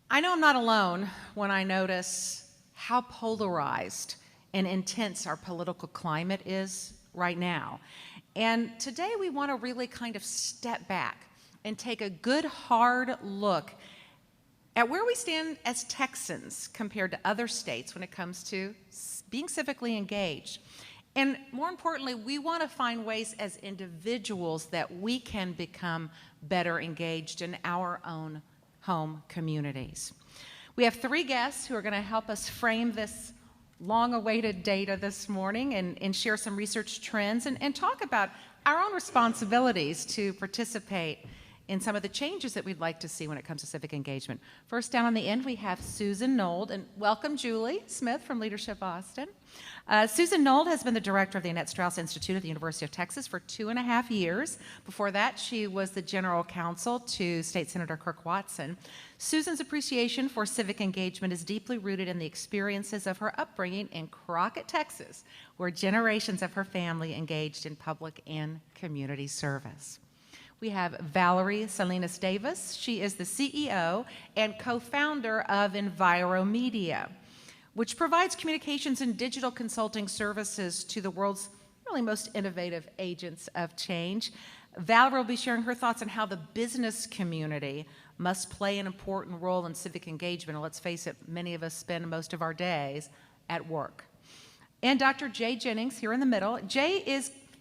I know I'm not alone when I notice how polarized and intense our political climate is right now. And today we want to really kind of step back and take a good hard look at where we stand as Texans compared to other states when it comes to being civically engaged. And more importantly, we want to find ways as individuals that we can become better engaged in our own home communities. We have three guests who are going to help us frame this long-awaited data this morning and share some research trends and talk about our own responsibilities to participate in some of the changes that we'd like to see when it comes to civic engagement. First, down on the end, we have Susan Nold, and welcome Julie Smith from Leadership Austin. Susan Nold has been the director of the Annette Strauss Institute at the University of Texas for 2.5 years. Before that, she was the general counsel to State Senator Kirk Watson. Susan's appreciation for civic engagement is deeply rooted in the experiences of her upbringing in Crockett, Texas, where generations of her family engaged in public and community service. We have Valerie Salinas Davis. She is the CEO and co-founder of Enviromedia, which provides communications and digital consulting services to the world's really most innovative agents of change. Valerie will be sharing her thoughts on how the business community must play an important role in civic engagement. And let's face it, many of us spend most of our days at work. And Dr. Jay Jennings here in the middle.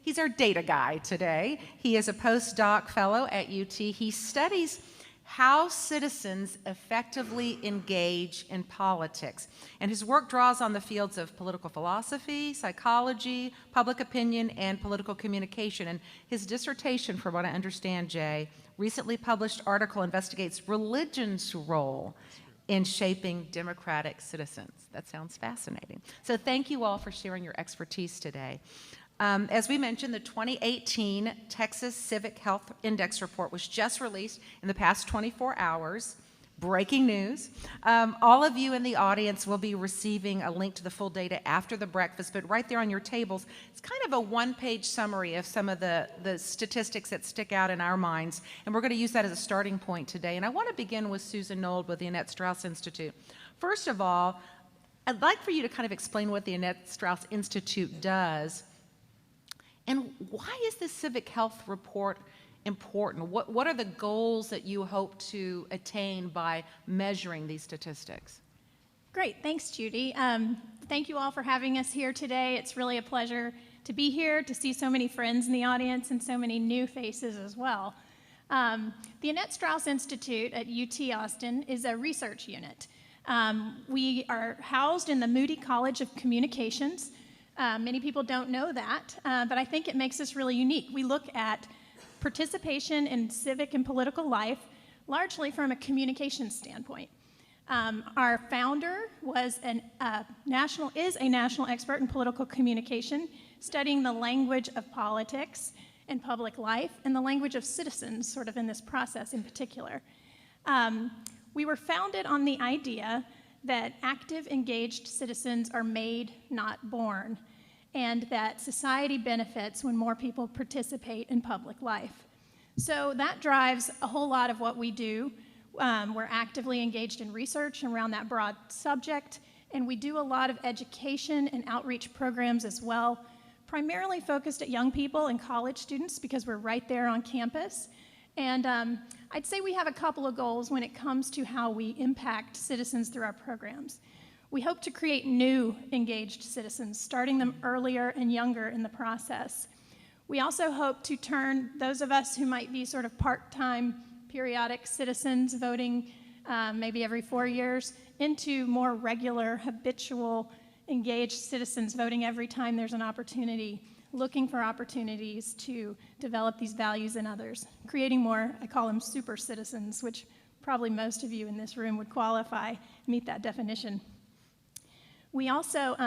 He's our data guy today. He is a postdoc fellow at UT. He studies how citizens effectively engage in politics. And his work draws on the fields of political philosophy, psychology, public opinion, and political communication. And his dissertation, from what I understand, Jay, recently published article investigates religion's role in shaping democratic citizens. That sounds fascinating. So thank you all for sharing your expertise today. As we mentioned, the 2018 Texas Civic Health Index report was just released in the past 24 hours. Breaking news. All of you in the audience will be receiving a link to the full data after the breakfast, but right there on your tables, it's kind of a one-page summary of some of the statistics that stick out in our minds, and we're going to use that as a starting point today. And I want to begin with Susan Nold with the Annette Strauss Institute. First of all, I'd like for you to kind of explain what the Annette Strauss Institute does. And why is this civic health report important? What are the goals that you hope to attain by measuring these statistics? Great, thanks, Judy. Thank you all for having us here today. It's really a pleasure to be here, to see so many friends in the audience and so many new faces as well. The Annette Strauss Institute at UT Austin is a research unit. We are housed in the Moody College of Communications. Many people don't know that, but I think it makes us really unique. We look at participation in civic and political life largely from a communication standpoint. Our founder was is a national expert in political communication, studying the language of politics and public life and the language of citizens, sort of in this process in particular. We were founded on the idea that active, engaged citizens are made, not born, and that society benefits when more people participate in public life. So that drives a whole lot of what we do. We're actively engaged in research around that broad subject, and we do a lot of education and outreach programs as well, primarily focused at young people and college students because we're right there on campus. And I'd say we have a couple of goals when it comes to how we impact citizens through our programs. We hope to create new engaged citizens, starting them earlier and younger in the process. We also hope to turn those of us who might be sort of part-time periodic citizens voting maybe every 4 years into more regular, habitual, engaged citizens voting every time there's an opportunity, looking for opportunities to develop these values in others, creating more, I call them super citizens, which probably most of you in this room would qualify, meet that definition. We also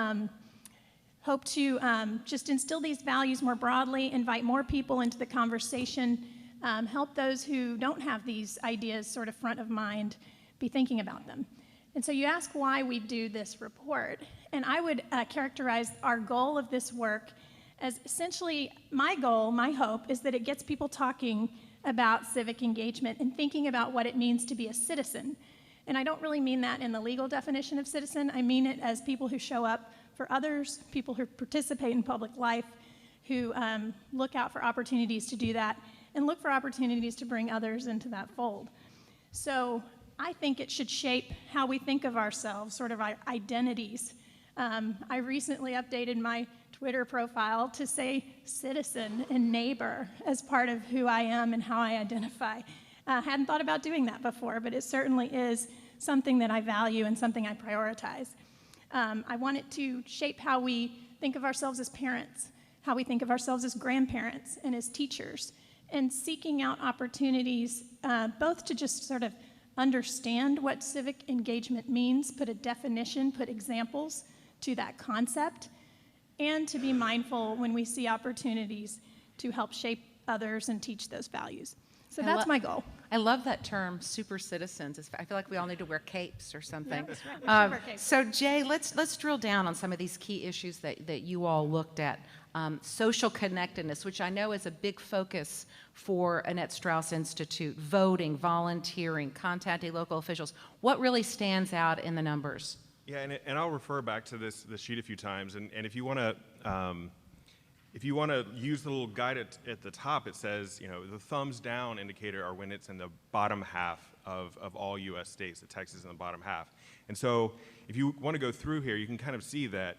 hope to just instill these values more broadly, invite more people into the conversation, help those who don't have these ideas sort of front of mind be thinking about them. And so you ask why we do this report, and I would characterize our goal of this work as essentially my goal, my hope, is that it gets people talking about civic engagement and thinking about what it means to be a citizen. And I don't really mean that in the legal definition of citizen. I mean it as people who show up for others, people who participate in public life, who look out for opportunities to do that, and look for opportunities to bring others into that fold. So I think it should shape how we think of ourselves, sort of our identities. I recently updated my Twitter profile to say citizen and neighbor as part of who I am and how I identify. Hadn't thought about doing that before, but it certainly is something that I value and something I prioritize. I want it to shape how we think of ourselves as parents, how we think of ourselves as grandparents and as teachers, and seeking out opportunities both to just sort of understand what civic engagement means, put a definition, put examples to that concept, and to be mindful when we see opportunities to help shape others and teach those values. So that's my goal. I love that term, super citizens. I feel like we all need to wear capes or something. Yeah, that's right. We should wear capes. So Jay, let's drill down on some of these key issues that you all looked at. Social connectedness, which I know is a big focus for Annette Strauss Institute, voting, volunteering, contacting local officials. What really stands out in the numbers? Yeah, and I'll refer back to this sheet a few times, and if you want to use the little guide at the top, it says, the thumbs down indicator are when it's in the bottom half of all U.S. states. The Texas is in the bottom half. And so if you want to go through here, you can kind of see that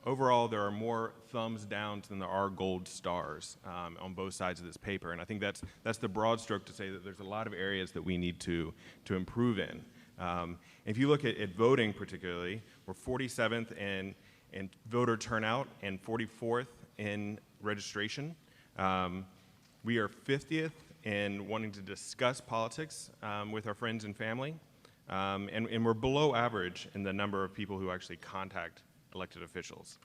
overall there are more thumbs down than there are gold stars on both sides of this paper. And I think that's the broad stroke to say that there's a lot of areas that we need to improve in. If you look at voting particularly, we're 47th in voter turnout and 44th in registration. We are 50th in wanting to discuss politics with our friends and family. And we're below average in the number of people who actually contact elected officials.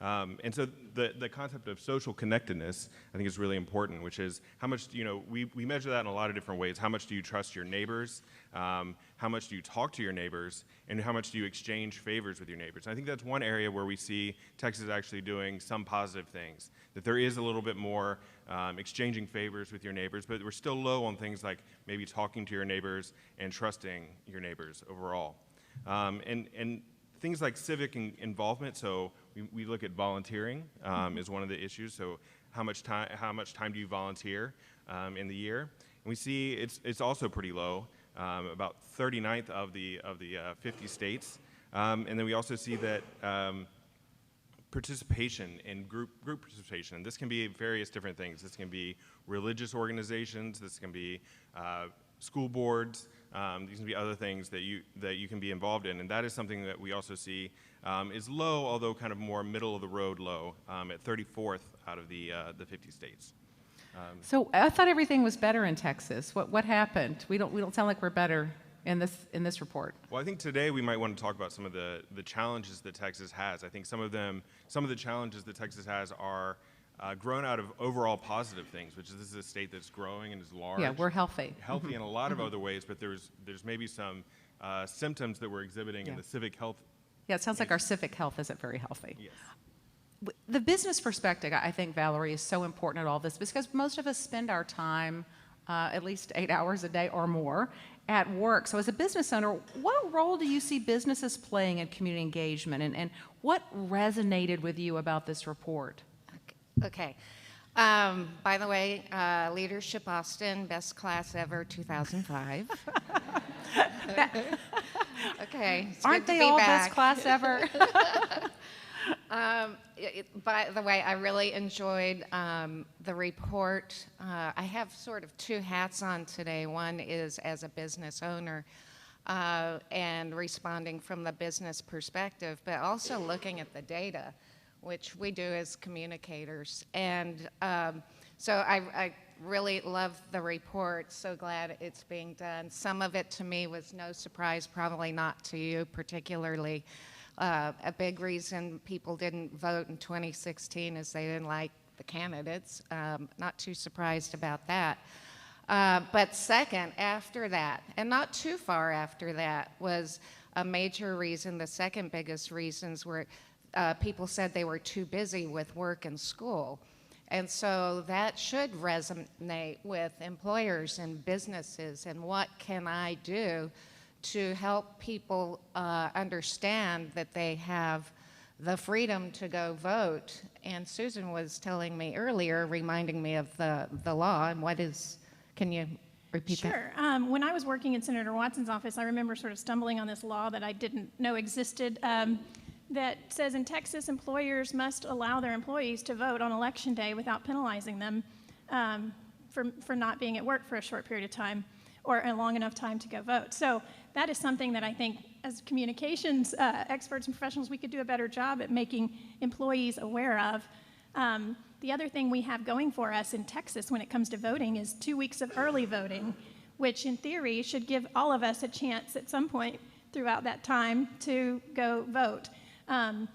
And so the concept of social connectedness, I think, is really important, which is how much, we measure that in a lot of different ways. How much do you trust your neighbors? How much do you talk to your neighbors? And how much do you exchange favors with your neighbors? And I think that's one area where we see Texas actually doing some positive things, that there is a little bit more exchanging favors with your neighbors, but we're still low on things like maybe talking to your neighbors and trusting your neighbors overall. And things like civic involvement, so we look at volunteering is one of the issues. So how much time do you volunteer in the year? And we see it's also pretty low, about 39th of the 50 states. And then we also see that participation in group participation. And this can be various different things. This can be religious organizations. This can be school boards. These can be other things that you can be involved in, and that is something that we also see is low, although kind of more middle of the road low, at 34th out of the 50 states. So I thought everything was better in Texas. What happened? We don't sound like we're better in this report. Well, I think today we might want to talk about some of the challenges that Texas has. I think some of the challenges that Texas has are grown out of overall positive things, which is this is a state that's growing and is large. Yeah, we're healthy. Healthy in a lot of other ways, but there's maybe some symptoms that we're exhibiting in the civic health. Yeah, it sounds like our civic health isn't very healthy. Yes. The business perspective, I think, Valerie, is so important at all this because most of us spend our time at least 8 hours a day or more at work. So as a business owner, what role do you see businesses playing in community engagement, and what resonated with you about this report? Okay. By the way, Leadership Austin, best class ever, 2005. Okay. Aren't they all best class ever? By the way, I really enjoyed the report. I have sort of two hats on today. One is as a business owner and responding from the business perspective, but also looking at the data, which we do as communicators. And so I really love the report, so glad it's being done. Some of it to me was no surprise, probably not to you particularly. A big reason people didn't vote in 2016 is they didn't like the candidates. Not too surprised about that. But second, after that, and not too far after that, was a major reason. The second biggest reasons were people said they were too busy with work and school. And so that should resonate with employers and businesses, and what can I do to help people understand that they have the freedom to go vote. And Susan was telling me earlier, reminding me of the law, and can you repeat that? Sure. When I was working in Senator Watson's office, I remember sort of stumbling on this law that I didn't know existed that says in Texas, employers must allow their employees to vote on Election Day without penalizing them for not being at work for a short period of time or a long enough time to go vote. So that is something that I think as communications experts and professionals, we could do a better job at making employees aware of. The other thing we have going for us in Texas when it comes to voting is 2 weeks of early voting, which in theory should give all of us a chance at some point throughout that time to go vote. I'm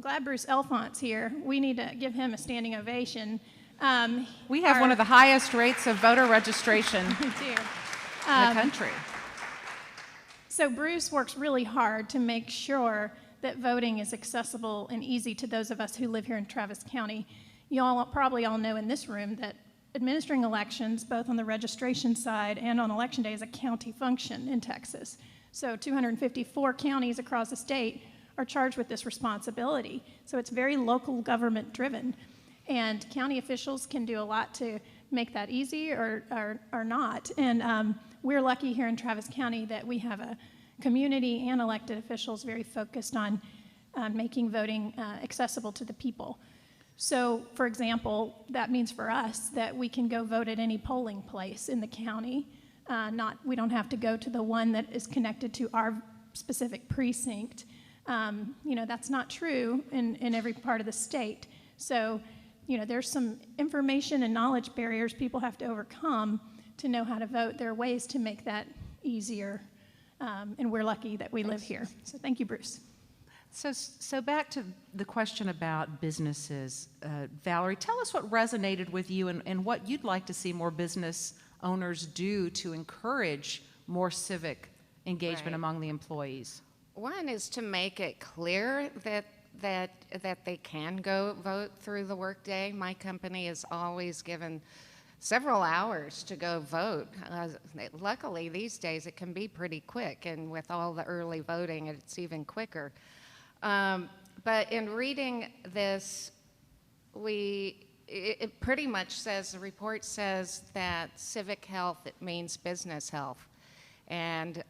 glad Bruce Elfont's here. We need to give him a standing ovation. We have one of the highest rates of voter registration We do. in the country. So Bruce works really hard to make sure that voting is accessible and easy to those of us who live here in Travis County. You all probably all know in this room that administering elections, both on the registration side and on Election Day, is a county function in Texas. So 254 counties across the state are charged with this responsibility. So it's very local government driven. And county officials can do a lot to make that easy or not. And we're lucky here in Travis County that we have a community and elected officials very focused on making voting accessible to the people. So, for example, that means for us that we can go vote at any polling place in the county. We don't have to go to the one that is connected to our specific precinct. That's not true in every part of the state. So, there's some information and knowledge barriers people have to overcome to know how to vote. There are ways to make that easier, and we're lucky that we live here. So thank you, Bruce. So back to the question about businesses. Valerie, tell us what resonated with you and what you'd like to see more business owners do to encourage more civic engagement among the employees. One is to make it clear that they can go vote through the workday. My company has always given several hours to go vote. Luckily, these days it can be pretty quick, and with all the early voting, it's even quicker. But in reading this, it pretty much says, the report says that civic health, it means business health. And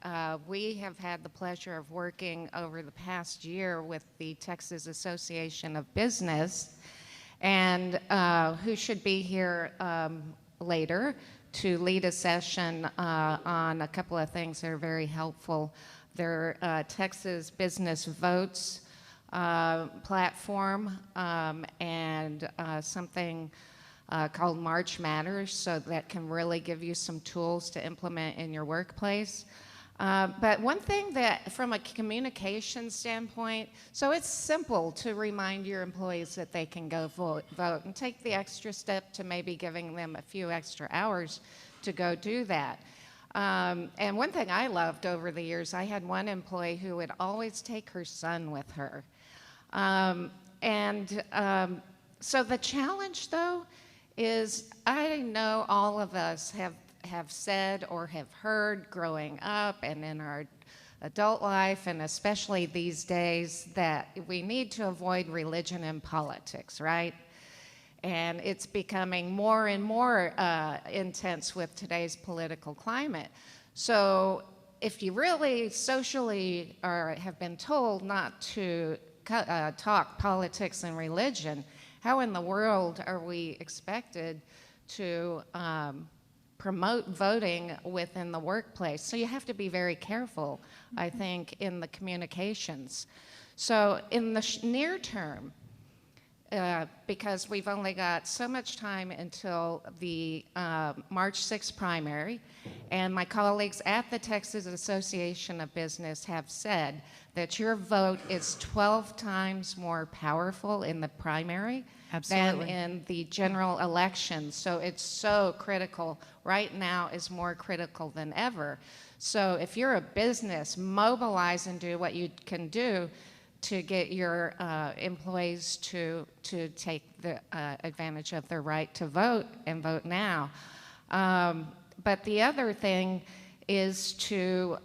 we have had the pleasure of working over the past year with the Texas Association of Business, and who should be here later to lead a session on a couple of things that are very helpful. Their Texas Business Votes platform and something called March Matters, so that can really give you some tools to implement in your workplace. But one thing that, from a communication standpoint, so it's simple to remind your employees that they can go vote and take the extra step to maybe giving them a few extra hours to go do that. And one thing I loved over the years, I had one employee who would always take her son with her. So the challenge, though, is I know all of us have said or have heard growing up and in our adult life, and especially these days, that we need to avoid religion and politics, right? And it's becoming more and more intense with today's political climate. So if you really socially have been told not to talk politics and religion, how in the world are we expected to promote voting within the workplace? So you have to be very careful, I think, in the communications. So in the near term, because we've only got so much time until the March 6th primary, and my colleagues at the Texas Association of Business have said that your vote is 12 times more powerful in the primary than in the general election. So it's so critical. Right now is more critical than ever. So if you're a business, mobilize and do what you can do to get your employees to take the advantage of their right to vote and vote now. But the other thing is to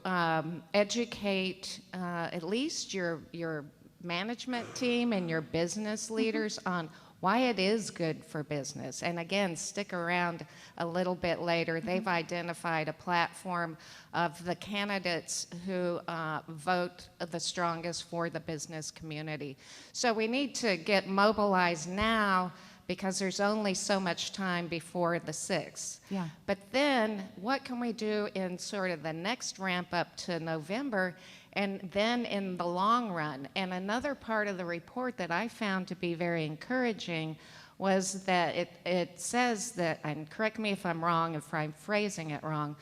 educate at least your management team and your business leaders on why it is good for business. And again, stick around a little bit later. They've identified a platform of the candidates who vote the strongest for the business community. So we need to get mobilized now because there's only so much time before the 6th. Yeah. But then what can we do in sort of the next ramp up to November and then in the long run? And another part of the report that I found to be very encouraging was that it says that, and correct me if I'm wrong, if I'm phrasing it wrong,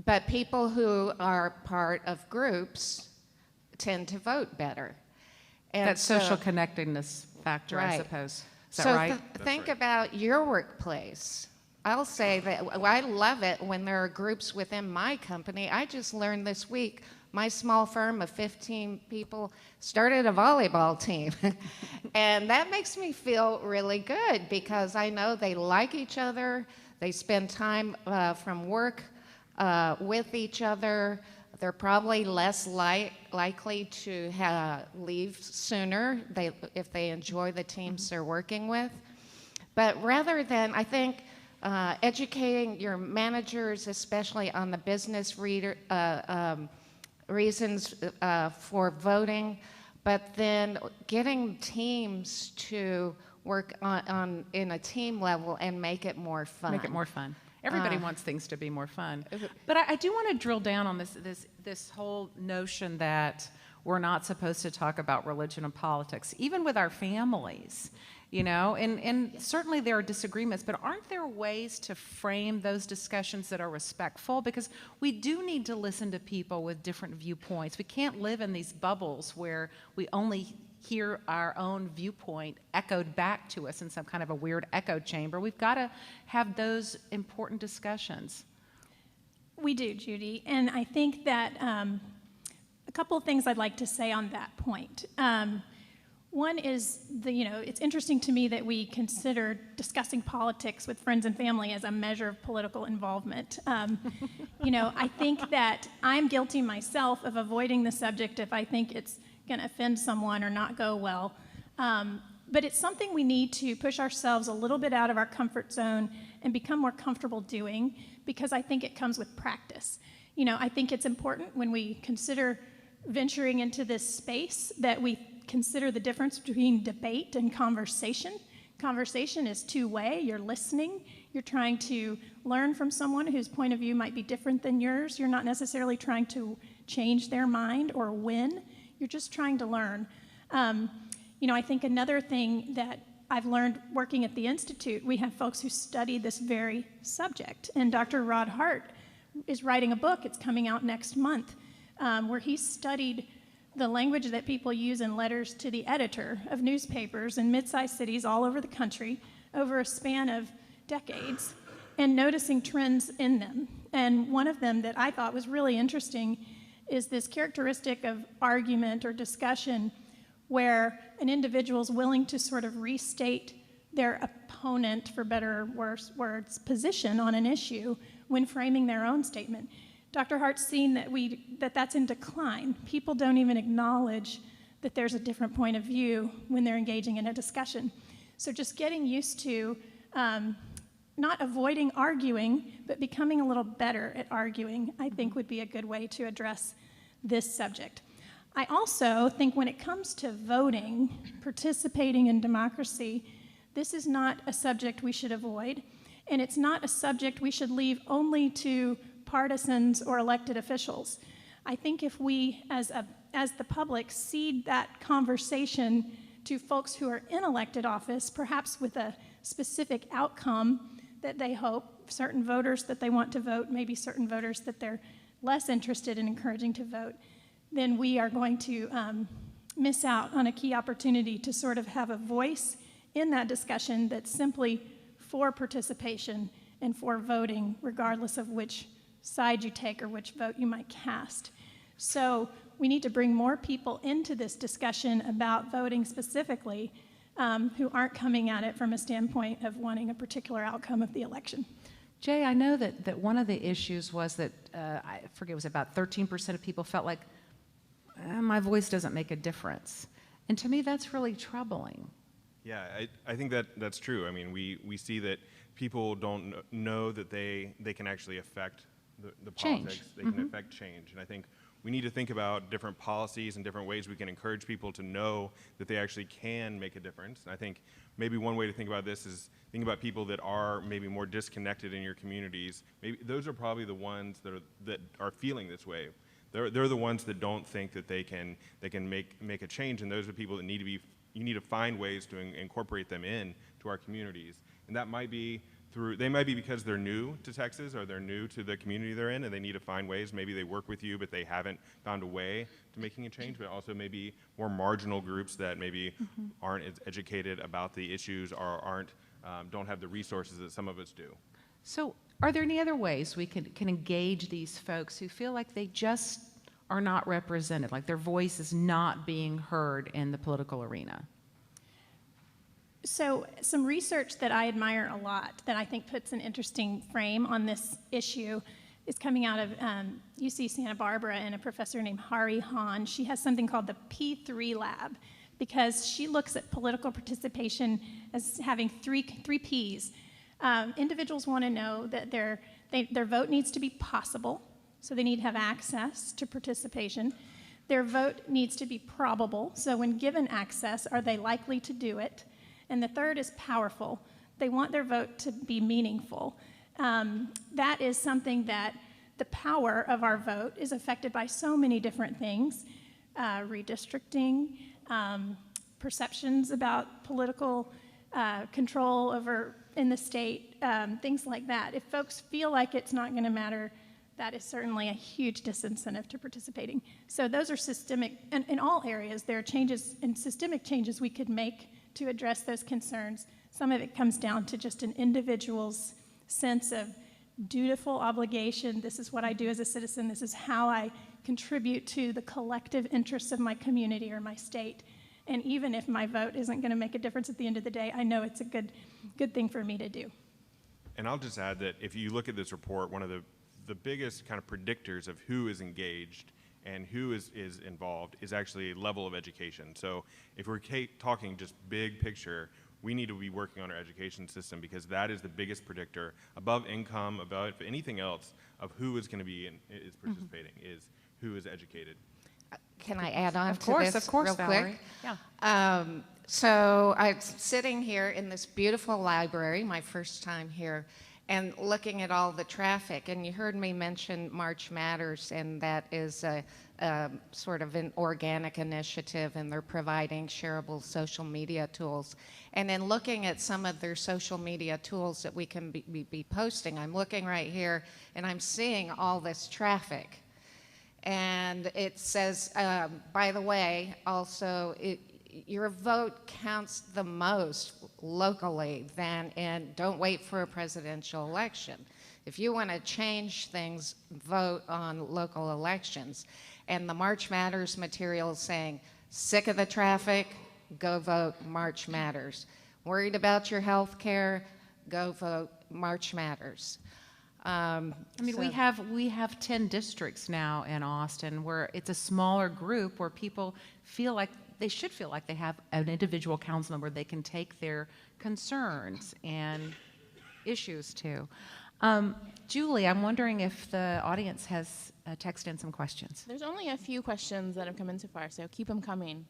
but people who are part of groups tend to vote better. And That social connectedness factor, I Right. suppose. Is So that right? think about your workplace. I'll say that I love it when there are groups within my company. I just learned this week, my small firm of 15 people started a volleyball team. And that makes me feel really good because I know they like each other. They spend time from work with each other. They're probably less likely to leave sooner if they enjoy the teams they're working with. But rather than, I think, educating your managers, especially on the business reasons for voting, but then getting teams to work in a team level and make it more fun. Make it more fun. Everybody wants things to be more fun. But I do want to drill down on this whole notion that we're not supposed to talk about religion and politics, even with our families, you know? And certainly there are disagreements, but aren't there ways to frame those discussions that are respectful? Because we do need to listen to people with different viewpoints. We can't live in these bubbles where we only hear our own viewpoint echoed back to us in some kind of a weird echo chamber. We've got to have those important discussions. We do, Judy. And I think that a couple of things I'd like to say on that point. One is, it's interesting to me that we consider discussing politics with friends and family as a measure of political involvement. I think that I'm guilty myself of avoiding the subject if I think it's going to offend someone or not go well. But it's something we need to push ourselves a little bit out of our comfort zone and become more comfortable doing, because I think it comes with practice. I think it's important when we consider venturing into this space that we consider the difference between debate and conversation. Conversation is two-way. You're listening. You're trying to learn from someone whose point of view might be different than yours. You're not necessarily trying to change their mind or win. You're just trying to learn. I think another thing that I've learned working at the Institute, we have folks who study this very subject. And Dr. Rod Hart is writing a book, it's coming out next month, where he studied the language that people use in letters to the editor of newspapers in mid-sized cities all over the country over a span of decades, and noticing trends in them. And one of them that I thought was really interesting is this characteristic of argument or discussion where an individual is willing to sort of restate their opponent, for better or worse words, position on an issue when framing their own statement. Dr. Hart's seen that that's in decline. People don't even acknowledge that there's a different point of view when they're engaging in a discussion. So just getting used to not avoiding arguing, but becoming a little better at arguing, I think would be a good way to address this subject. I also think when it comes to voting, participating in democracy, this is not a subject we should avoid, and it's not a subject we should leave only to partisans or elected officials. I think if we, as the public, cede that conversation to folks who are in elected office, perhaps with a specific outcome that they hope, certain voters that they want to vote, maybe certain voters that they're less interested in encouraging to vote, then we are going to miss out on a key opportunity to sort of have a voice in that discussion that's simply for participation and for voting, regardless of which side you take or which vote you might cast. So we need to bring more people into this discussion about voting specifically who aren't coming at it from a standpoint of wanting a particular outcome of the election. Jay, I know that one of the issues was that, I forget, it was about 13% of people felt like, my voice doesn't make a difference. And to me, that's really troubling. Yeah, I think that's true. I mean, we see that people don't know that they can actually affect the politics. They can affect change. And I think we need to think about different policies and different ways we can encourage people to know that they actually can make a difference. And I think maybe one way to think about this is think about people that are maybe more disconnected in your communities. Maybe those are probably the ones that are feeling this way. They're the ones that don't think that they can make a change, and those are people that you need to find ways to incorporate them in to our communities. And that might be they might be because they're new to Texas or they're new to the community they're in and they need to find ways. Maybe they work with you, but they haven't found a way to making a change, but also maybe more marginal groups that maybe aren't as educated about the issues or don't have the resources that some of us do. So are there any other ways we can engage these folks who feel like they just are not represented, like their voice is not being heard in the political arena? So some research that I admire a lot that I think puts an interesting frame on this issue is coming out of UC Santa Barbara and a professor named Hari Hahn. She has something called the P3 Lab because she looks at political participation as having three Ps. Individuals want to know that their vote needs to be possible, so they need to have access to participation. Their vote needs to be probable, so when given access, are they likely to do it? And the third is powerful. They want their vote to be meaningful. That is something that the power of our vote is affected by so many different things, redistricting, perceptions about political control over in the state, things like that. If folks feel like it's not going to matter, that is certainly a huge disincentive to participating. So those are systemic, and in all areas, there are changes and systemic changes we could make to address those concerns. Some of it comes down to just an individual's sense of dutiful obligation. This is what I do as a citizen. This is how I contribute to the collective interests of my community or my state. And even if my vote isn't going to make a difference at the end of the day, I know it's a good thing for me to do. And I'll just add that if you look at this report, one of the biggest kind of predictors of who is engaged and who is involved is actually level of education. So if we're talking just big picture, we need to be working on our education system because that is the biggest predictor above income, above anything else of who is going to be is participating, is who is educated. Can I add on Of course, real Valerie. quick? Yeah. So I'm sitting here in this beautiful library, my first time here, and looking at all the traffic. And you heard me mention March Matters, and that is a sort of an organic initiative, and they're providing shareable social media tools. And then looking at some of their social media tools that we can be posting, I'm looking right here, and I'm seeing all this traffic. And it says, by the way, also, your vote counts the most locally don't wait for a presidential election. If you want to change things, vote on local elections. And the March Matters material is saying, sick of the traffic, go vote March Matters. Worried about your health care, go vote March Matters. We have 10 districts now in Austin where it's a smaller group where people feel like they should feel like they have an individual council member they can take their concerns and issues to. Julie, I'm wondering if the audience has texted in some questions. There's only a few questions that have come in so far, so keep them coming.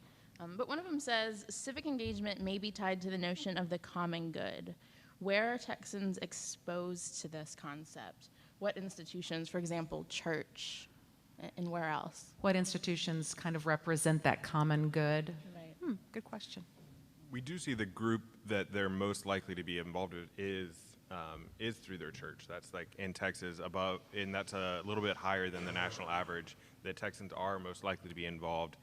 But one of them says, civic engagement may be tied to the notion of the common good. Where are Texans exposed to this concept? What institutions, for example, church, and where else? What institutions kind of represent that common good? Right. Good question. We do see the group that they're most likely to be involved with is through their church. That's like in Texas above, and that's a little bit higher than the national average, that Texans are most likely to be involved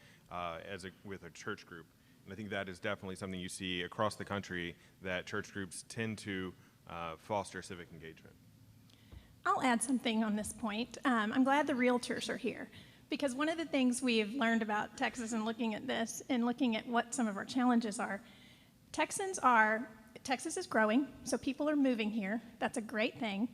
with a church group. And I think that is definitely something you see across the country, that church groups tend to foster civic engagement. I'll add something on this point. I'm glad the realtors are here, because one of the things we've learned about Texas and looking at this and looking at what some of our challenges are, Texas is growing, so people are moving here. That's a great thing.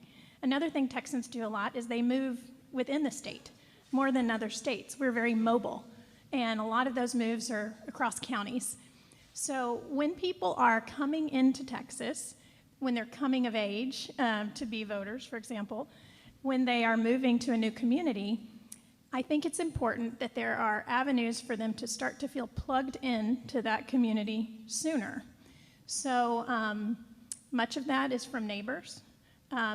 Another thing Texans do a lot is they move within the state more than other states. We're very mobile, and a lot of those moves are across counties. So when people are coming into Texas, when they're coming of age to be voters, for example, when they are moving to a new community, I think it's important that there are avenues for them to start to feel plugged in to that community sooner. So much of that is from neighbors.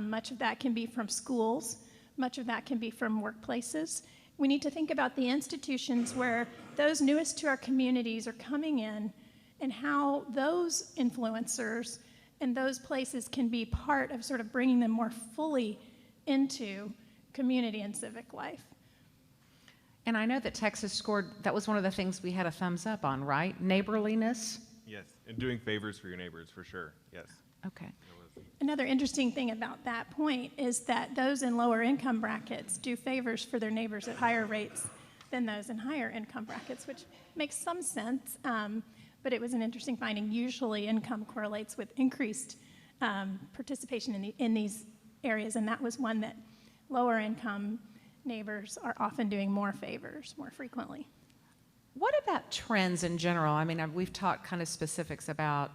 Much of that can be from schools. Much of that can be from workplaces. We need to think about the institutions where those newest to our communities are coming in and how those influencers and those places can be part of sort of bringing them more fully into community and civic life. And I know that Texas scored, that was one of the things we had a thumbs up on, right? Neighborliness? Yes, and doing favors for your neighbors, for sure, yes. Okay. Another interesting thing about that point is that those in lower income brackets do favors for their neighbors at higher rates than those in higher income brackets, which makes some sense, but it was an interesting finding. Usually income correlates with increased participation in these areas, and that was one that lower income neighbors are often doing more favors more frequently. What about trends in general? I mean, we've talked kind of specifics about,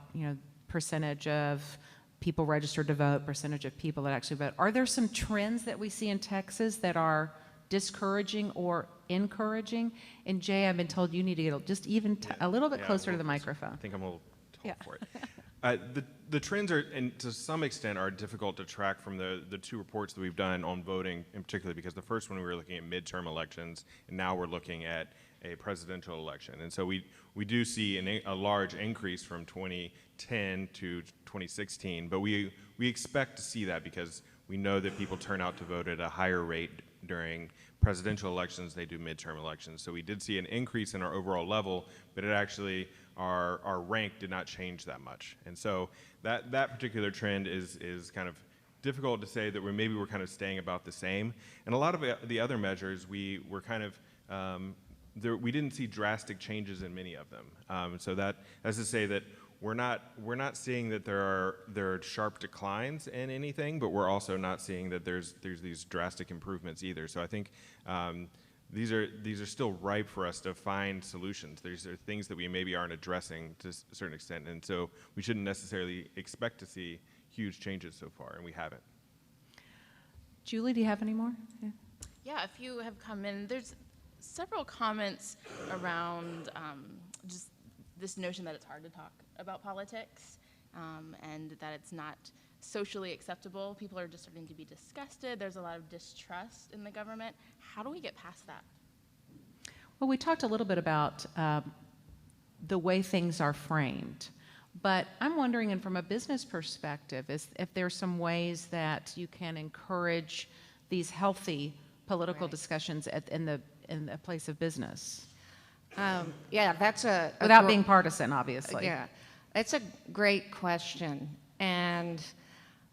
percentage of people registered to vote, percentage of people that actually vote. Are there some trends that we see in Texas that are discouraging or encouraging? And Jay, I've been told you need to get just even a little bit closer to the microphone. I think I'm a little tall for it. The trends are, and to some extent, are difficult to track from the two reports that we've done on voting, in particular, because the first one we were looking at midterm elections, and now we're looking at a presidential election. And so we do see a large increase from 2010 to 2016, but we expect to see that because we know that people turn out to vote at a higher rate during presidential elections than they do midterm elections. So we did see an increase in our overall level, but it actually, our rank did not change that much. And so that particular trend is kind of difficult to say that we're kind of staying about the same. And a lot of the other measures, we were kind of, we didn't see drastic changes in many of them. So that's to say that we're not seeing that there are sharp declines in anything, but we're also not seeing that there's these drastic improvements either. So I think these are still ripe for us to find solutions. These are things that we maybe aren't addressing to a certain extent, and so we shouldn't necessarily expect to see huge changes so far, and we haven't. Julie, do you have any more? Yeah, a few have come in. There's several comments around just this notion that it's hard to talk about politics and that it's not socially acceptable. People are just starting to be disgusted. There's a lot of distrust in the government. How do we get past that? Well, we talked a little bit about the way things are framed, but I'm wondering, and from a business perspective, if there's some ways that you can encourage these healthy political discussions in the place of business. Yeah, that's without being partisan, obviously. Yeah, it's a great question, and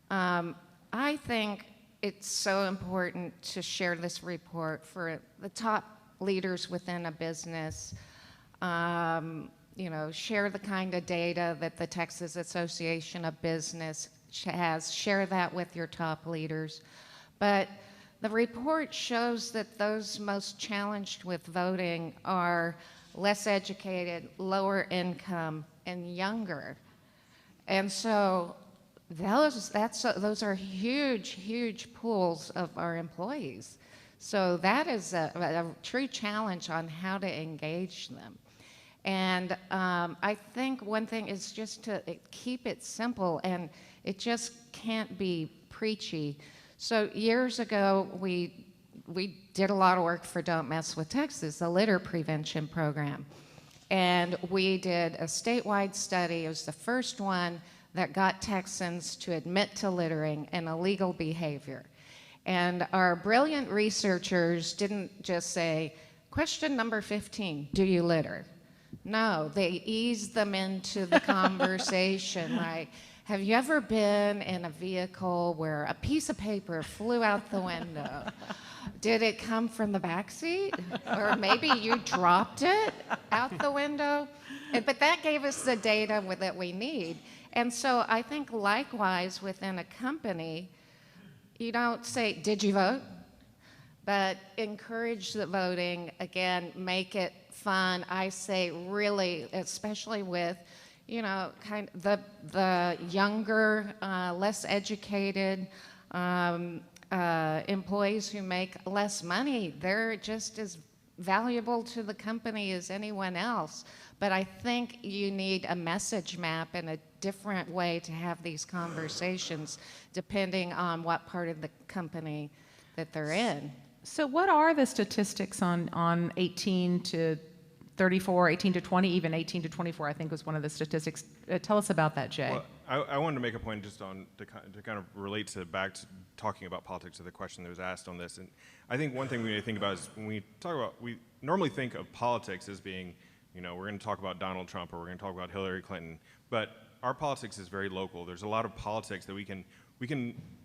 I think it's so important to share this report for the top leaders within a business. Share the kind of data that the Texas Association of Business has. Share that with your top leaders, but the report shows that those most challenged with voting are less educated, lower income, and younger. And so those are huge, huge pools of our employees. So that is a true challenge on how to engage them. And I think one thing is just to keep it simple, and it just can't be preachy. So years ago, we did a lot of work for Don't Mess with Texas, the litter prevention program. And we did a statewide study. It was the first one that got Texans to admit to littering and illegal behavior. And our brilliant researchers didn't just say, question number 15, do you litter? No, they eased them into the conversation, like, have you ever been in a vehicle where a piece of paper flew out the window? Did it come from the back seat? Or maybe you dropped it out the window? But that gave us the data that we need. And so I think likewise within a company, You don't say, "Did you vote?" But encourage the voting. Again, make it fun. I say really, especially with, kind of the younger, less educated employees who make less money. They're just as valuable to the company as anyone else. But I think you need a message map and a different way to have these conversations depending on what part of the company that they're in. So what are the statistics on 18 to 34, 18 to 20, even 18 to 24, I think was one of the statistics. Tell us about that, Jay. Well, I wanted to make a point just on to kind of relate back to talking about politics to the question that was asked on this. And I think one thing we need to think about is when we talk about, we normally think of politics as being, we're going to talk about Donald Trump or we're going to talk about Hillary Clinton, but our politics is very local. There's a lot of politics that we can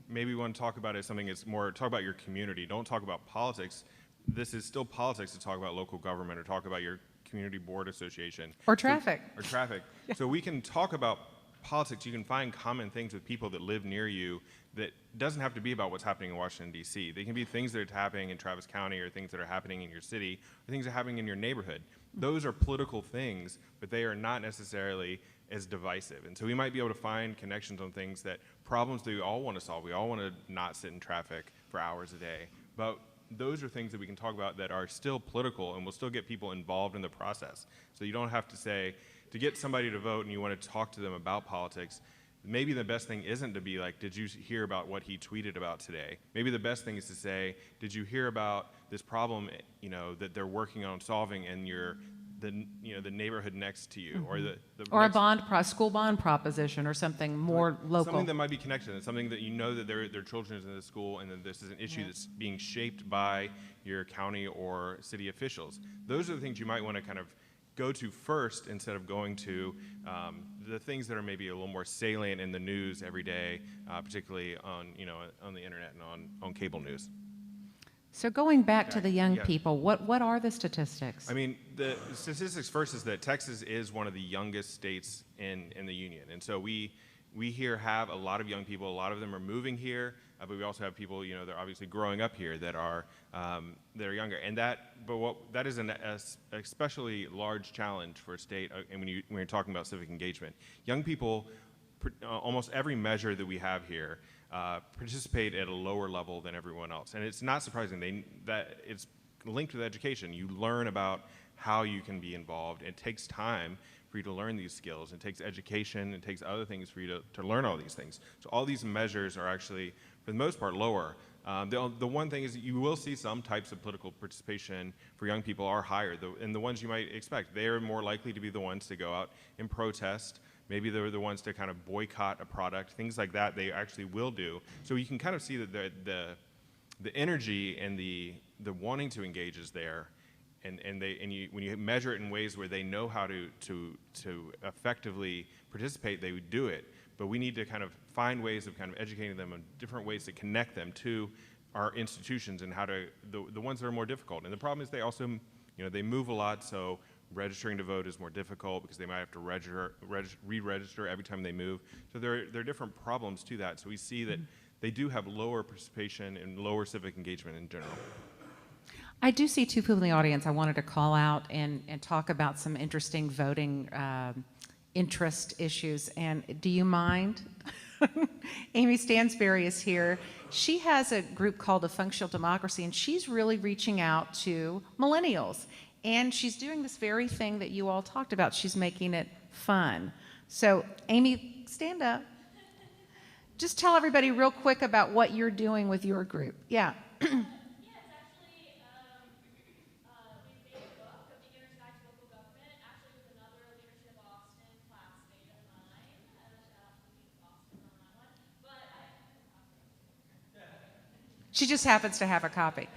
maybe want to talk about as something that's more, talk about your community. Don't talk about politics. This is still politics to talk about local government or talk about your community board association. Or traffic. Or traffic. Yeah. So we can talk about politics. You can find common things with people that live near you that doesn't have to be about what's happening in Washington, D.C. They can be things that are happening in Travis County or things that are happening in your city or things that are happening in your neighborhood. Those are political things, but they are not necessarily as divisive. And so we might be able to find connections on things that problems that we all want to solve. We all want to not sit in traffic for hours a day. But those are things that we can talk about that are still political and will still get people involved in the process. So you don't have to say, to get somebody to vote and you want to talk to them about politics, maybe the best thing isn't to be like, did you hear about what he tweeted about today? Maybe the best thing is to say, did you hear about this problem, that they're working on solving in the neighborhood next to you, or or a school bond proposition, or something more local. Something that might be connected, and something that that their children is in the school, and that this is an issue that's being shaped by your county or city officials. Those are the things you might want to kind of go to first instead of going to the things that are maybe a little more salient in the news every day, particularly on the internet and on cable news. So going back to the young people, what are the statistics? I mean, the statistics first is that Texas is one of the youngest states in the union. And so we here have a lot of young people. A lot of them are moving here, but we also have people, they're obviously growing up here that are younger. And that is an especially large challenge for a state. And when you're talking about civic engagement, young people, almost every measure that we have here, participate at a lower level than everyone else. And it's not surprising that it's linked with education. You learn about how you can be involved. It takes time for you to learn these skills. It takes education. It takes other things for you to learn all these things. So all these measures are actually, for the most part, lower. The one thing is that you will see some types of political participation for young people are higher. And the ones you might expect, they are more likely to be the ones to go out and protest. Maybe they're the ones to kind of boycott a product, things like that they actually will do. So you can kind of see that the energy and the wanting to engage is there, and when you measure it in ways where they know how to effectively participate, they would do it. But we need to kind of find ways of kind of educating them on different ways to connect them to our institutions and how to the ones that are more difficult. And the problem is they also they move a lot, so registering to vote is more difficult because they might have to re-register every time they move. So there are different problems to that. So we see that they do have lower participation and lower civic engagement in general. I do see two people in the audience I wanted to call out and talk about some interesting voting interest issues. And do you mind? Amy Stansberry is here. She has a group called The Functional Democracy, and she's really reaching out to millennials. And she's doing this very thing that you all talked about. She's making it fun. So, Amy, stand up. Just tell everybody real quick about what you're doing with your group. Yeah. It's actually, we made a book, A Beginner's Guide to Local Government, actually with another Leadership Austin classmate of mine. Shout out to Austin on that one. But She just happens to have a copy.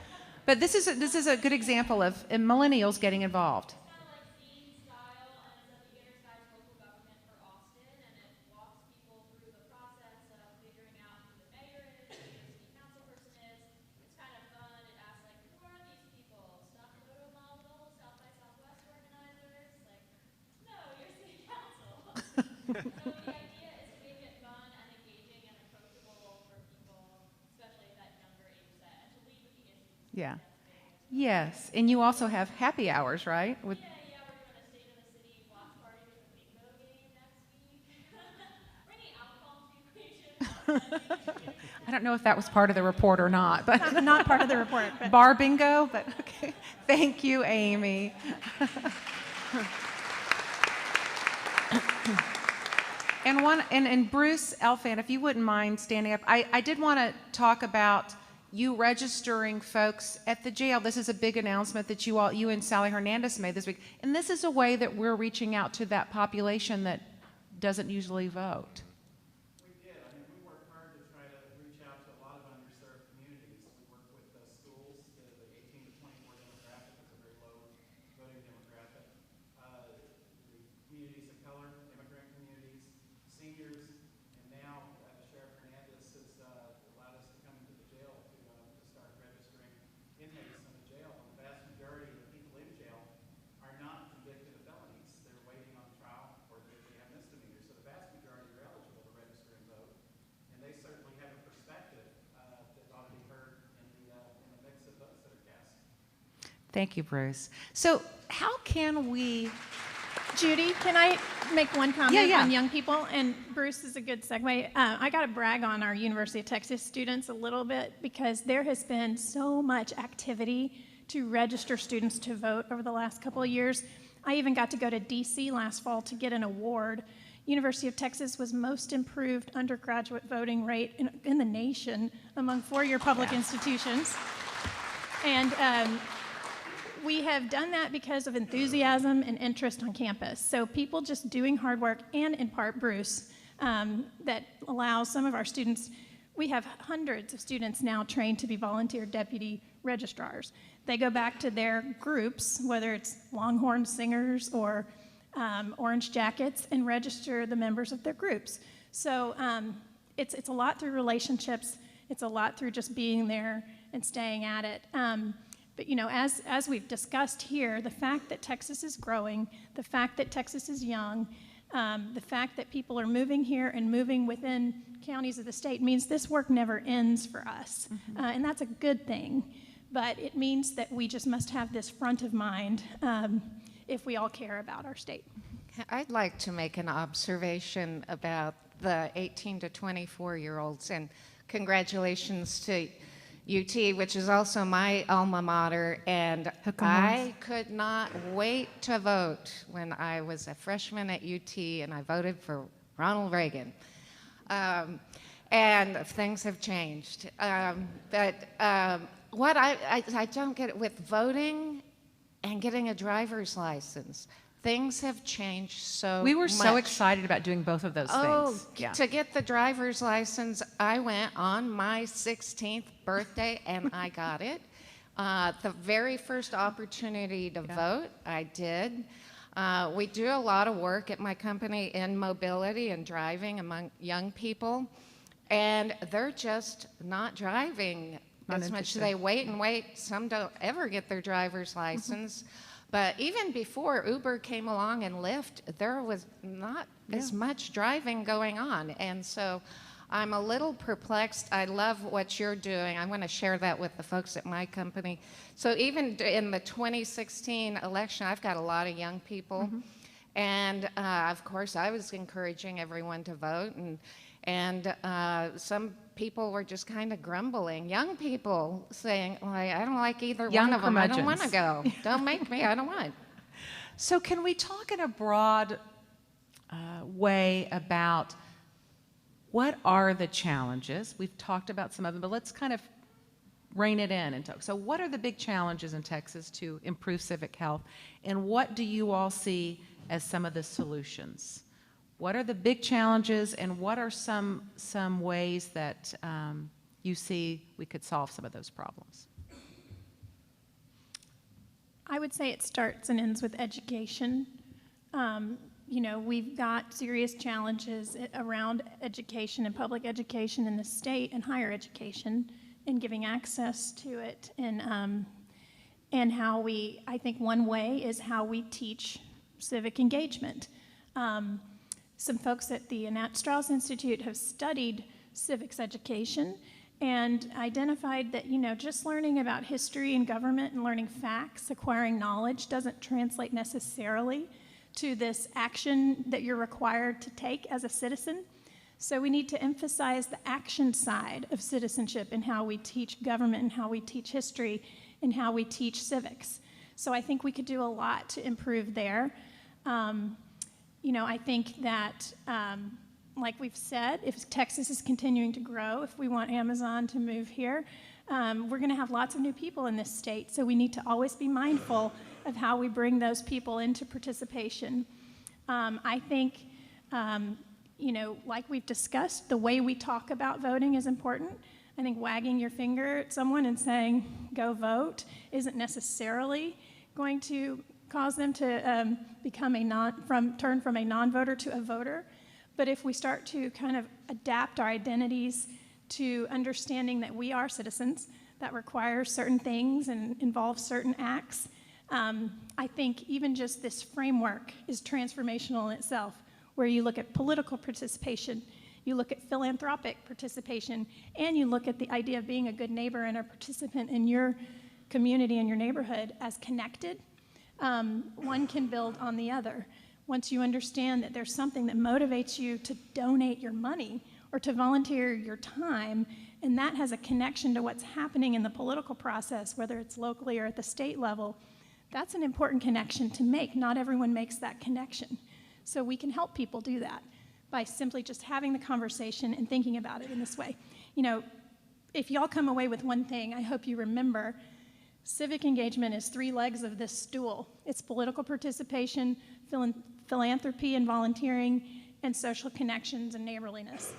But this is a good example of millennials getting involved. It's kind of like zine style, and it's a beginner's guide to local government for Austin, and it walks people through the process of figuring out who the mayor is, who the city council person is. It's kind of fun. It asks like, who are these people? Stock photo model, South by Southwest organizers? Like, no, you're city council. So the idea is to make it fun and engaging and approachable for people, especially Yeah. Yes, and you also have happy hours, right? With Yeah, we're doing a State of the City watch party with a bingo game next week. Bringing alcohol to the equation. I don't know if that was part of the report or not, but Not part of the report, but bar bingo, but okay. Thank you, Amy. And Bruce Elfan, if you wouldn't mind standing up, I did want to talk about you registering folks at the jail. This is a big announcement that you and Sally Hernandez made this week, and this is a way that we're reaching out to that population that doesn't usually vote. We did. I mean, we worked hard to try to reach out to a lot of underserved communities. We worked with the schools, the 18 to 24 demographic. It's a very low voting demographic. The communities of color, immigrant communities, seniors, and now Sheriff Hernandez has allowed us to come into the jail to start registering inmates in the jail. And the vast majority of the people in jail are not convicted of felonies. They're waiting on trial or they have misdemeanors. So the vast majority are eligible to register and vote. And they certainly have a perspective that ought to be heard in the mix of votes that are cast. Thank you, Bruce. So how can we... Judy, can I make one comment Yeah. on young people? And Bruce is a good segue. I got to brag on our University of Texas students a little bit because there has been so much activity to register students to vote over the last couple of years. I even got to go to D.C. last fall to get an award. University of Texas was most improved undergraduate voting rate in the nation among four-year public institutions. And we have done that because of enthusiasm and interest on campus. So people just doing hard work, and in part Bruce, that allows some of our students. We have hundreds of students now trained to be volunteer deputy registrars. They go back to their groups, whether it's Longhorn Singers or Orange Jackets, and register the members of their groups. So it's a lot through relationships. It's a lot through just being there and staying at it. But you know, as we've discussed here, the fact that Texas is growing, the fact that Texas is young, the fact that people are moving here and moving within counties of the state means this work never ends for us. And that's a good thing. But it means that we just must have this front of mind if we all care about our state. I'd like to make an observation about the 18 to 24-year-olds, and congratulations to UT, which is also my alma mater, and I could not wait to vote when I was a freshman at UT, and I voted for Ronald Reagan. And things have changed. But what I don't get it with voting and getting a driver's license. Things have changed so much. We were so excited about doing both of those things. Yeah. To get the driver's license, I went on my 16th birthday and I got it. The very first opportunity to vote, I did. We do a lot of work at my company in mobility and driving among young people, and they're just not driving as much. They wait and wait. Some don't ever get their driver's license. But even before Uber came along and Lyft, there was not as much driving going on. And so I'm a little perplexed. I love what you're doing. I want to share that with the folks at my company. So even in the 2016 election, I've got a lot of young people. And of course, I was encouraging everyone to vote. And some people were just kind of grumbling. Young people saying, well, I don't like either one of them. I don't want to go. Don't make me. I don't want. So can we talk in a broad way about what are the challenges? We've talked about some of them, but let's kind of rein it in and talk. So what are the big challenges in Texas to improve civic health? And what do you all see as some of the solutions? What are the big challenges, and what are some ways that you see we could solve some of those problems? I would say it starts and ends with education. You know, we've got serious challenges around education and public education in the state and higher education and giving access to it. And how I think one way is how we teach civic engagement. Some folks at the Annette Strauss Institute have studied civics education, and identified that, just learning about history and government and learning facts, acquiring knowledge, doesn't translate necessarily to this action that you're required to take as a citizen. So we need to emphasize the action side of citizenship in how we teach government and how we teach history and how we teach civics. So I think we could do a lot to improve there. I think that, like we've said, if Texas is continuing to grow, if we want Amazon to move here, we're going to have lots of new people in this state. So we need to always be mindful of how we bring those people into participation. I think, like we've discussed, the way we talk about voting is important. I think wagging your finger at someone and saying, go vote, isn't necessarily going to cause them to turn from a non-voter to a voter. But if we start to kind of adapt our identities to understanding that we are citizens, that requires certain things and involves certain acts, I think even just this framework is transformational in itself, where you look at political participation, you look at philanthropic participation, and you look at the idea of being a good neighbor and a participant in your community and your neighborhood as connected. One can build on the other. Once you understand that there's something that motivates you to donate your money or to volunteer your time, and that has a connection to what's happening in the political process, whether it's locally or at the state level, that's an important connection to make. Not everyone makes that connection. So we can help people do that by simply just having the conversation and thinking about it in this way. If y'all come away with one thing, I hope you remember civic engagement is 3 legs of this stool. It's political participation, philanthropy and volunteering, and social connections and neighborliness.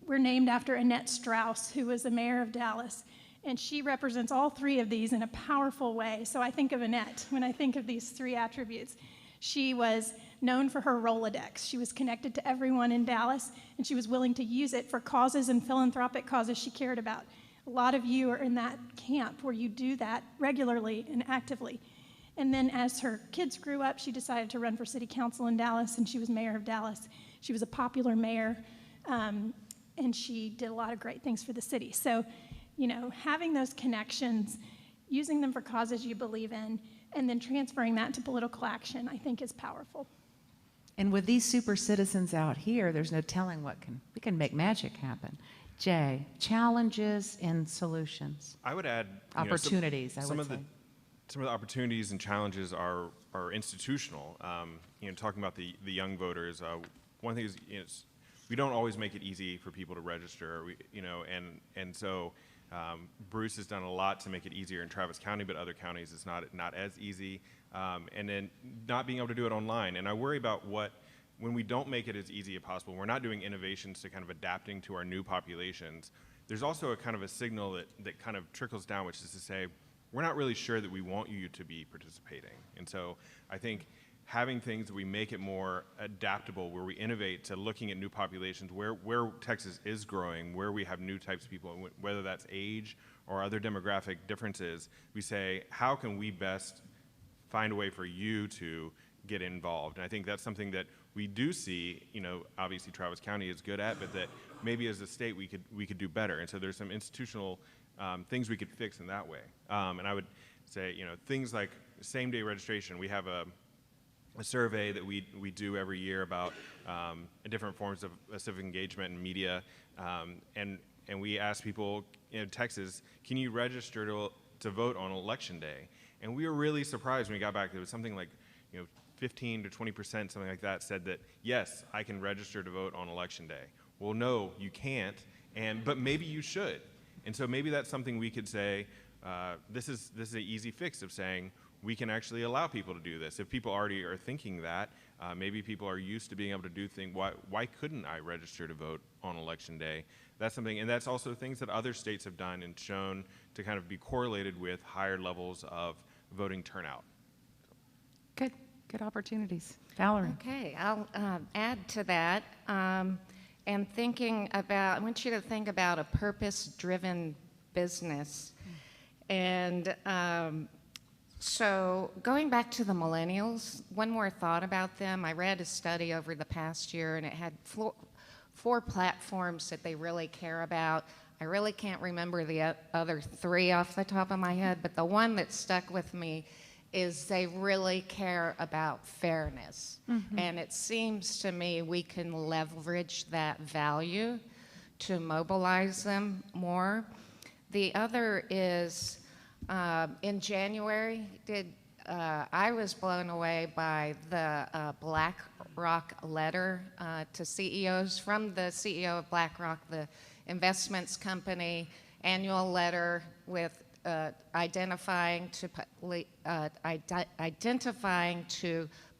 We're named after Annette Strauss, who was the mayor of Dallas, and she represents all 3 of these in a powerful way. So I think of Annette when I think of these 3 attributes. She was known for her Rolodex. She was connected to everyone in Dallas, and she was willing to use it for causes and philanthropic causes she cared about. A lot of you are in that camp where you do that regularly and actively. And then as her kids grew up, she decided to run for city council in Dallas, and she was mayor of Dallas. She was a popular mayor, and she did a lot of great things for the city. So, having those connections, using them for causes you believe in, and then transferring that to political action, I think is powerful. And with these super citizens out here, there's no telling we can make magic happen. Jay, challenges and solutions. I would add opportunities. Some of the opportunities and challenges are institutional. Talking about the young voters, one thing is we don't always make it easy for people to register. So Bruce has done a lot to make it easier in Travis County, but other counties it's not as easy. And then not being able to do it online. And I worry about when we don't make it as easy as possible, we're not doing innovations to kind of adapting to our new populations. There's also a kind of a signal that kind of trickles down, which is to say, we're not really sure that we want you to be participating. And so I think having things that we make it more adaptable, where we innovate to looking at new populations, where Texas is growing, where we have new types of people, whether that's age or other demographic differences, we say, how can we best find a way for you to get involved? And I think that's something that we do see, obviously Travis County is good at, but that maybe as a state we could do better. And so there's some institutional things we could fix in that way. And I would say, things like same-day registration. We have a survey that we do every year about different forms of civic engagement and media, and we ask people in Texas, can you register to vote on Election Day? And we were really surprised when we got back. There was something like 15 to 20%, something like that, said that, yes, I can register to vote on Election Day. Well, no, you can't, but maybe you should. And so maybe that's something we could say, this is an easy fix of saying, we can actually allow people to do this. If people already are thinking that, maybe people are used to being able to do things, why couldn't I register to vote on Election Day? That's something, and that's also things that other states have done and shown to kind of be correlated with higher levels of voting turnout. Good opportunities. Valerie. Okay, I'll add to that. And I want you to think about a purpose-driven business. And so going back to the millennials, one more thought about them. I read a study over the past year, and it had 4 platforms that they really care about: I really can't remember the other three off the top of my head, but the one that stuck with me is they really care about fairness. And it seems to me we can leverage that value to mobilize them more. The other is in January, I was blown away by the BlackRock letter to CEOs from the CEO of BlackRock, the investments company, annual letter with identifying to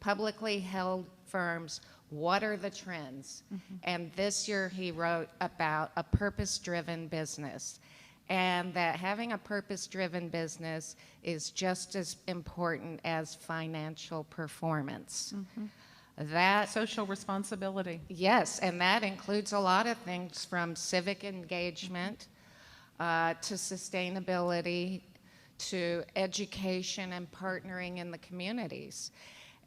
publicly held firms what are the trends. And this year he wrote about a purpose-driven business, and that having a purpose-driven business is just as important as financial performance. That Social responsibility. Yes, and that includes a lot of things from civic engagement to sustainability to education and partnering in the communities,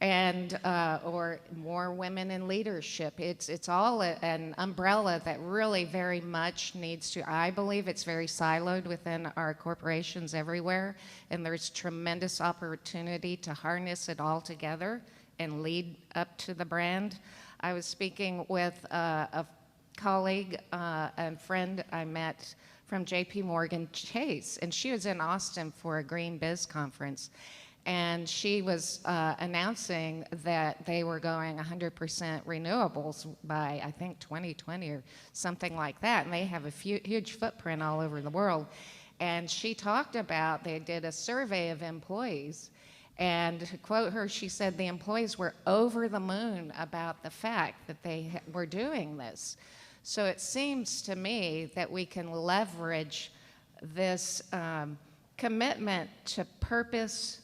and or more women in leadership. It's all an umbrella that really very much needs to, I believe it's very siloed within our corporations everywhere, and there's tremendous opportunity to harness it all together and lead up to the brand. I was speaking with a colleague and friend I met from JP Morgan Chase, and she was in Austin for a Green Biz conference, and she was announcing that they were going 100% renewables by, I think, 2020 or something like that, and they have a huge footprint all over the world. And she talked about, they did a survey of employees, and to quote her, she said the employees were over the moon about the fact that they were doing this. So it seems to me that we can leverage this commitment to purpose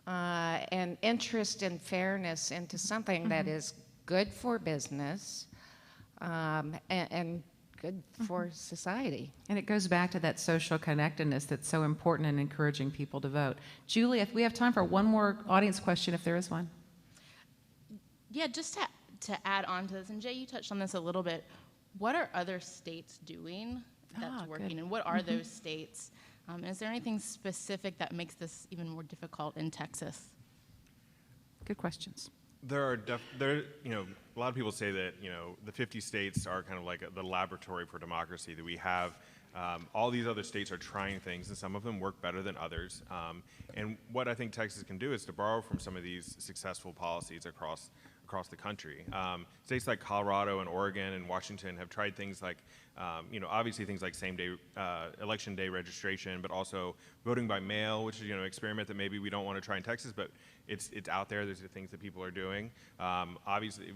and interest in fairness into something that is good for business and good for society. And it goes back to that social connectedness that's so important in encouraging people to vote. Julie, if we have time for one more audience question, if there is one. Yeah, just to add on to this, and Jay, you touched on this a little bit. What are other states doing that's working, good. and what are those states? Is there anything specific that makes this even more difficult in Texas? Good questions. There, a lot of people say that, the 50 states are kind of like the laboratory for democracy, that we have all these other states are trying things, and some of them work better than others. And what I think Texas can do is to borrow from some of these successful policies across the country. States like Colorado and Oregon and Washington have tried things like, obviously things like same-day election day registration, but also voting by mail, which is an experiment that maybe we don't want to try in Texas, but it's out there. There's the things that people are doing. Obviously,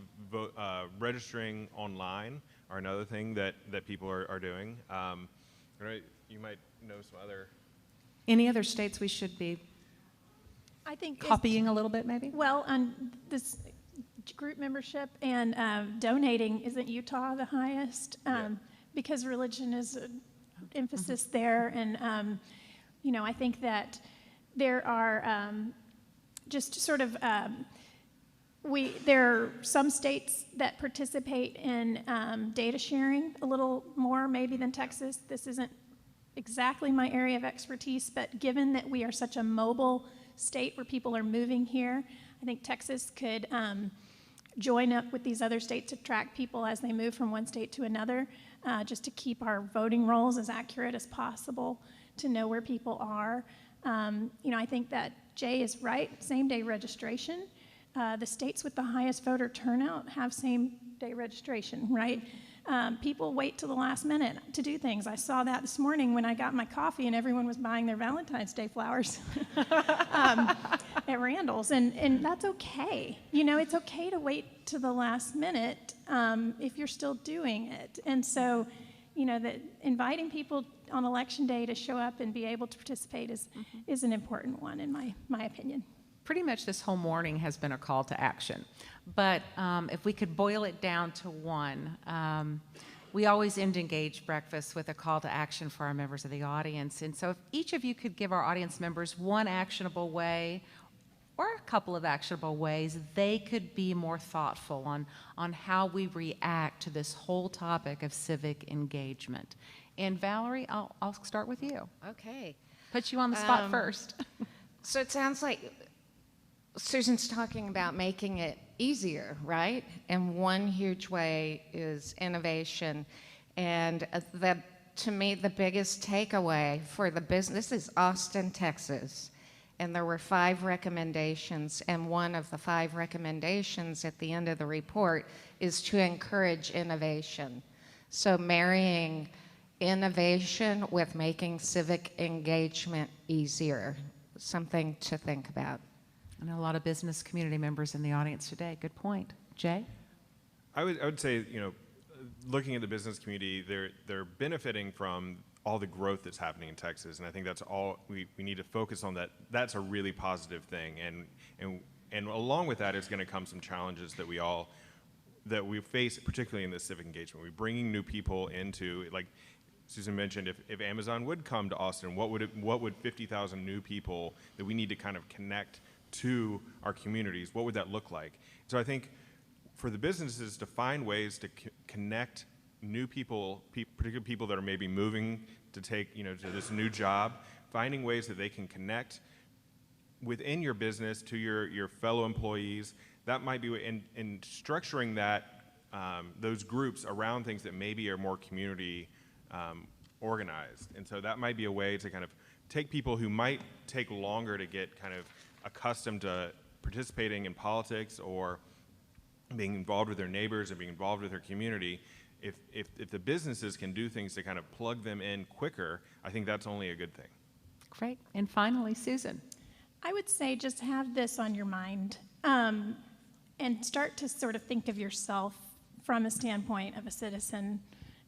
registering online are another thing that people are doing. You might know some other. Any other states we should be I think copying a little bit, maybe? Well, on this group membership and donating, isn't Utah the highest? Because religion is an emphasis there, and I think that there are just sort of there are some states that participate in data sharing a little more maybe than Texas. This isn't exactly my area of expertise, but given that we are such a mobile state where people are moving here, I think Texas could join up with these other states to track people as they move from one state to another, just to keep our voting rolls as accurate as possible, to know where people are. I think that Jay is right, same-day registration. The states with the highest voter turnout have same-day registration, right? People wait till the last minute to do things. I saw that this morning when I got my coffee and everyone was buying their Valentine's Day flowers at Randall's, and that's okay. It's okay to wait to the last minute if you're still doing it. And so, that inviting people on election day to show up and be able to participate is an important one in my opinion. Pretty much this whole morning has been a call to action. But if we could boil it down to one, we always end Engage Breakfast with a call to action for our members of the audience. And so if each of you could give our audience members one actionable way or a couple of actionable ways they could be more thoughtful on how we react to this whole topic of civic engagement. And Valerie, I'll start with you. Okay. Put you on the spot first. So it sounds like Susan's talking about making it easier, right? And one huge way is innovation. And to me, the biggest takeaway for the business, this is Austin, Texas. And there were 5 recommendations. And one of the 5 recommendations at the end of the report is to encourage innovation. So marrying innovation with making civic engagement easier, something to think about. I know a lot of business community members in the audience today. Good point. Jay? I would say, looking at the business community, they're benefiting from all the growth that's happening in Texas, and I think that's all we need to focus on. That's a really positive thing, and along with that is going to come some challenges that we face, particularly in this civic engagement. We're bringing new people into, like Susan mentioned, if Amazon would come to Austin, what would 50,000 new people that we need to kind of connect to our communities, what would that look like? So I think for the businesses to find ways to connect new people, particularly people that are maybe moving to take, to this new job, finding ways that they can connect within your business to your fellow employees, that might be, in structuring that, those groups around things that maybe are more community organized. And so that might be a way to kind of take people who might take longer to get kind of accustomed to participating in politics or being involved with their neighbors and being involved with their community. If the businesses can do things to kind of plug them in quicker, I think that's only a good thing. Great. And finally, Susan. I would say just have this on your mind and start to sort of think of yourself from a standpoint of a citizen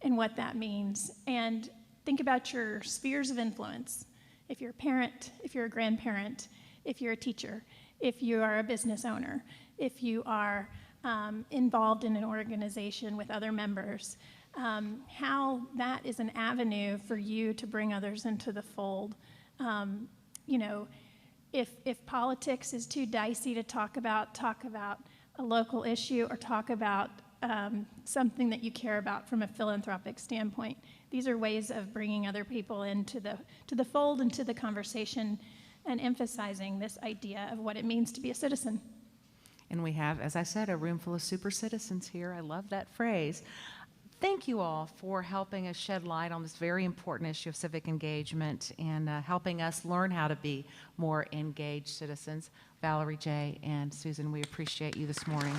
and what that means. And think about your spheres of influence. If you're a parent, if you're a grandparent, if you're a teacher, if you are a business owner, if you are involved in an organization with other members, how that is an avenue for you to bring others into the fold. If politics is too dicey to talk about a local issue or talk about something that you care about from a philanthropic standpoint. These are ways of bringing other people into the fold, into the conversation, and emphasizing this idea of what it means to be a citizen. And we have, as I said, a room full of super citizens here. I love that phrase. Thank you all for helping us shed light on this very important issue of civic engagement and helping us learn how to be more engaged citizens. Valerie, Jay, and Susan, we appreciate you this morning.